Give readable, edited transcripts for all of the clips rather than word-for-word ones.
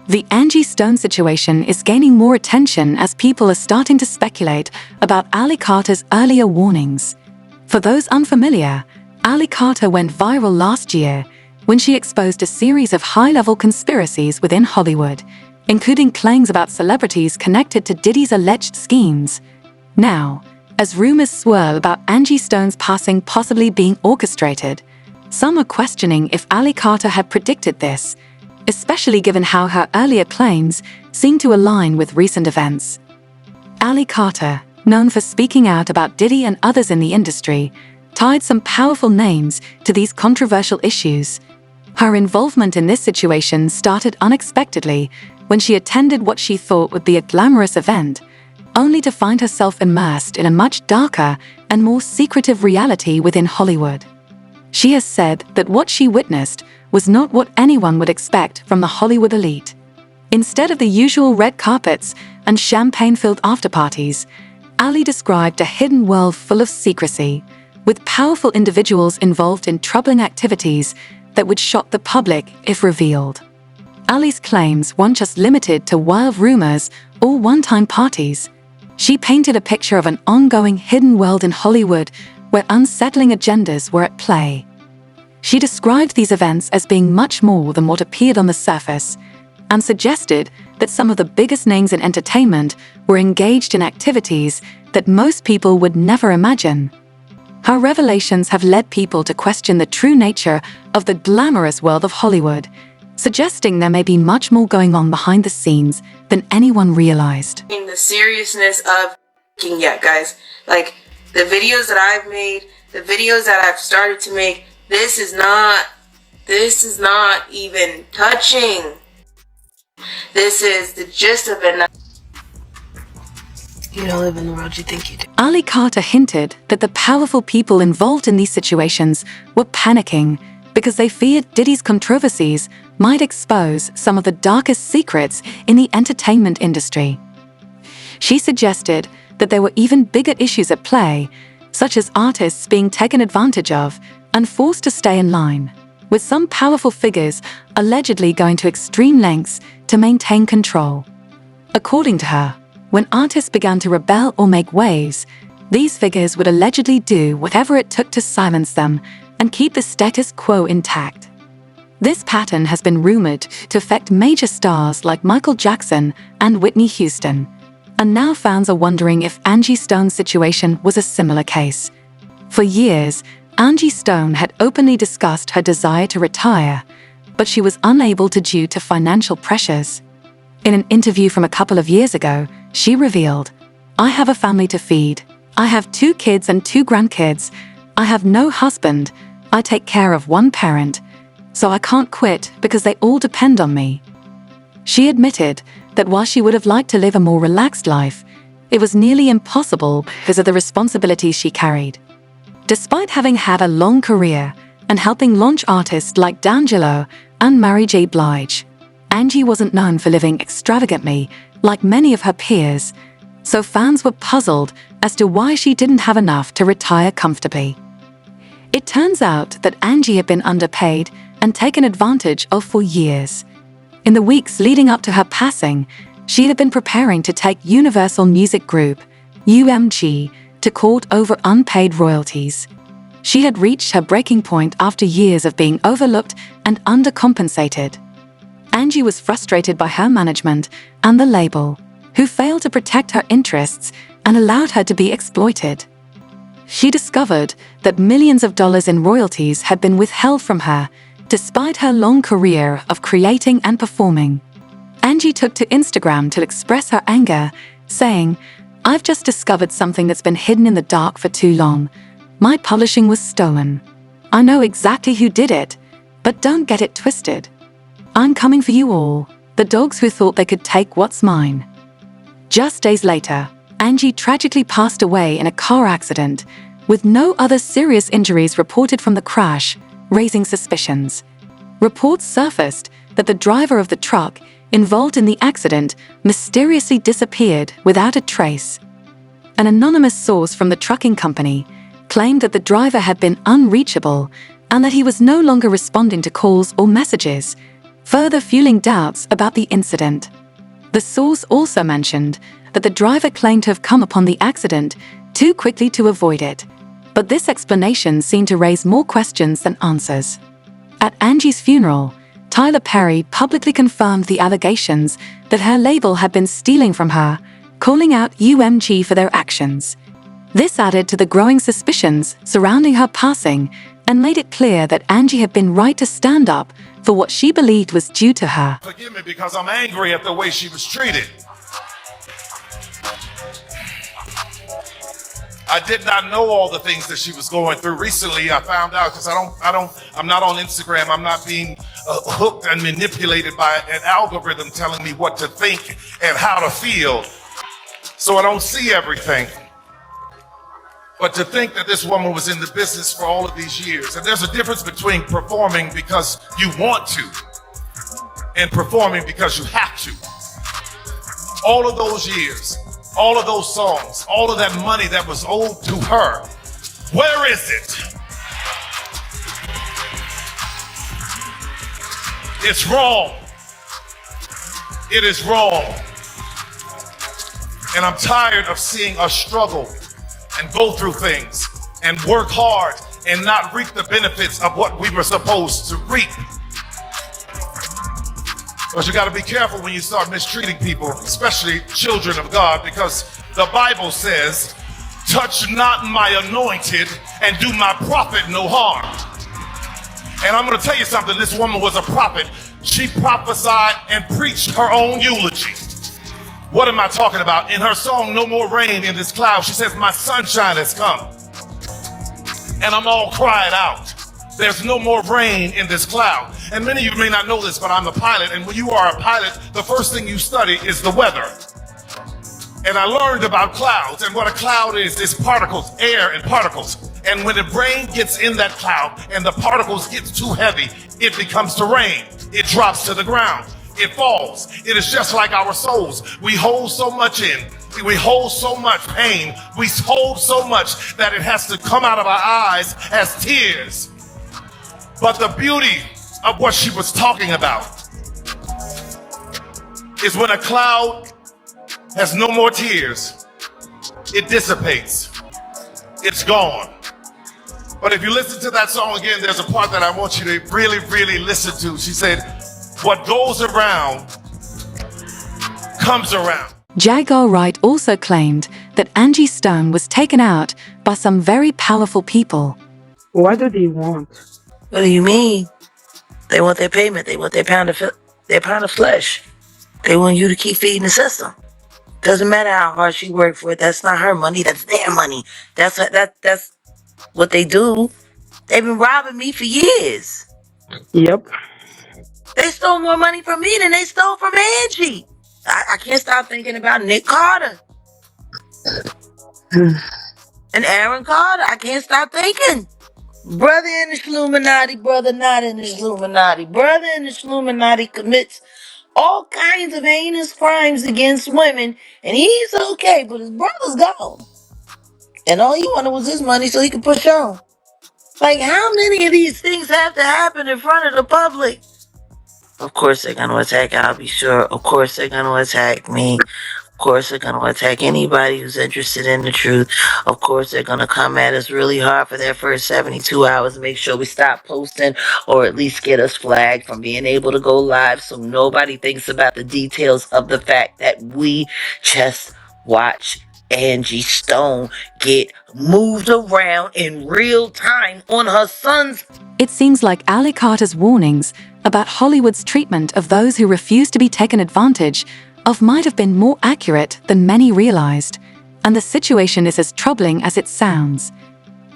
The Angie Stone situation is gaining more attention as people are starting to speculate about Ali Carter's earlier warnings. For those unfamiliar, Ali Carter went viral last year when she exposed a series of high-level conspiracies within Hollywood, including claims about celebrities connected to Diddy's alleged schemes. Now, as rumors swirl about Angie Stone's passing possibly being orchestrated, some are questioning if Ali Carter had predicted this, especially given how her earlier claims seem to align with recent events. Ali Carter, known for speaking out about Diddy and others in the industry, tied some powerful names to these controversial issues. Her involvement in this situation started unexpectedly when she attended what she thought would be a glamorous event, only to find herself immersed in a much darker and more secretive reality within Hollywood. She has said that what she witnessed was not what anyone would expect from the Hollywood elite. Instead of the usual red carpets and champagne-filled after-parties, Ali described a hidden world full of secrecy, with powerful individuals involved in troubling activities that would shock the public if revealed. Ali's claims weren't just limited to wild rumors or one-time parties. She painted a picture of an ongoing hidden world in Hollywood where unsettling agendas were at play. She described these events as being much more than what appeared on the surface, and suggested that some of the biggest names in entertainment were engaged in activities that most people would never imagine. Her revelations have led people to question the true nature of the glamorous world of Hollywood, suggesting there may be much more going on behind the scenes than anyone realized. In the seriousness of yet, guys, like the videos that I've made, the videos that I've started to make, this is not even touching. This is the gist of it. You don't live in the world you think you do. Ali Carter hinted that the powerful people involved in these situations were panicking because they feared Diddy's controversies might expose some of the darkest secrets in the entertainment industry. She suggested that there were even bigger issues at play, such as artists being taken advantage of and forced to stay in line, with some powerful figures allegedly going to extreme lengths to maintain control. According to her, when artists began to rebel or make waves, these figures would allegedly do whatever it took to silence them and keep the status quo intact. This pattern has been rumored to affect major stars like Michael Jackson and Whitney Houston, and now fans are wondering if Angie Stone's situation was a similar case. For years, Angie Stone had openly discussed her desire to retire, but she was unable to due to financial pressures. In an interview from a couple of years ago, she revealed, "I have a family to feed. I have 2 kids and 2 grandkids. I have no husband. I take care of 1 parent. So I can't quit because they all depend on me." She admitted that while she would have liked to live a more relaxed life, it was nearly impossible because of the responsibilities she carried. Despite having had a long career and helping launch artists like D'Angelo and Mary J. Blige, Angie wasn't known for living extravagantly like many of her peers, so fans were puzzled as to why she didn't have enough to retire comfortably. It turns out that Angie had been underpaid and taken advantage of for years. In the weeks leading up to her passing, she had been preparing to take Universal Music Group, UMG, to court over unpaid royalties. She had reached her breaking point after years of being overlooked and undercompensated. Angie was frustrated by her management and the label, who failed to protect her interests and allowed her to be exploited. She discovered that millions of dollars in royalties had been withheld from her, despite her long career of creating and performing. Angie took to Instagram to express her anger, saying, "I've just discovered something that's been hidden in the dark for too long. My publishing was stolen. I know exactly who did it, but don't get it twisted. I'm coming for you all, the dogs who thought they could take what's mine." Just days later, Angie tragically passed away in a car accident, with no other serious injuries reported from the crash, raising suspicions. Reports surfaced that the driver of the truck involved in the accident mysteriously disappeared without a trace. An anonymous source from the trucking company claimed that the driver had been unreachable and that he was no longer responding to calls or messages. further fueling doubts about the incident. The source also mentioned that the driver claimed to have come upon the accident too quickly to avoid it, but this explanation seemed to raise more questions than answers. At Angie's funeral, Tyler Perry publicly confirmed the allegations that her label had been stealing from her, calling out UMG for their actions. This added to the growing suspicions surrounding her passing and made it clear that Angie had been right to stand up for what she believed was due to her. Forgive me because I'm angry at the way she was treated. I did not know all the things that she was going through. Recently, I found out because I'm not on Instagram. I'm not being hooked and manipulated by an algorithm telling me what to think and how to feel. So I don't see everything. But to think that this woman was in the business for all of these years, and there's a difference between performing because you want to and performing because you have to. All of those years, all of those songs, all of that money that was owed to her, where is it? It's wrong. It is wrong. And I'm tired of seeing us struggle and go through things and work hard and not reap the benefits of what we were supposed to reap. But you got to be careful when you start mistreating people, especially children of God, because the Bible says, touch not my anointed and do my prophet no harm. And I'm going to tell you something. This woman was a prophet. She prophesied and preached her own eulogy. What am I talking about? In her song, No More Rain in This Cloud, she says, my sunshine has come. And I'm all crying out. There's no more rain in this cloud. And many of you may not know this, but I'm a pilot. And when you are a pilot, the first thing you study is the weather. And I learned about clouds. And what a cloud is particles, air and particles. And when the rain gets in that cloud and the particles get too heavy, it becomes to rain. It drops to the ground. It falls. It is just like our souls. We hold so much in. We hold so much pain. We hold so much that it has to come out of our eyes as tears. But the beauty of what she was talking about is when a cloud has no more tears, it dissipates. It's gone. But if you listen to that song again, there's a part that I want you to really, really listen to. She said, what goes around comes around. Jagar Wright also claimed that Angie Stone was taken out by some very powerful people. What do they want? What do you mean? They want their payment. They want their pound of flesh. They want you to keep feeding the system. Doesn't matter how hard she worked for it. That's not her money. That's their money. That's what they do. They've been robbing me for years. Yep. They stole more money from me than they stole from Angie. I can't stop thinking about Nick Carter and Aaron Carter. I can't stop thinking. Brother in the Illuminati, brother not in the Illuminati. Brother in the Illuminati commits all kinds of heinous crimes against women, and he's okay, but his brother's gone. And all he wanted was his money so he could push on. Like, how many of these things have to happen in front of the public? Of course they're going to attack, I'll be sure. Of course they're going to attack me. Of course they're going to attack anybody who's interested in the truth. Of course they're going to come at us really hard for their first 72 hours. Make sure we stop posting or at least get us flagged from being able to go live so nobody thinks about the details of the fact that we just watch Angie Stone get moved around in real time on her son's. It seems like Ali Carter's warnings about Hollywood's treatment of those who refuse to be taken advantage of might have been more accurate than many realized, and the situation is as troubling as it sounds.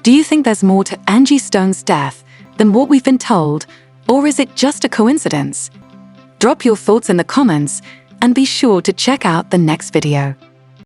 Do you think there's more to Angie Stone's death than what we've been told, or is it just a coincidence? Drop your thoughts in the comments and be sure to check out the next video.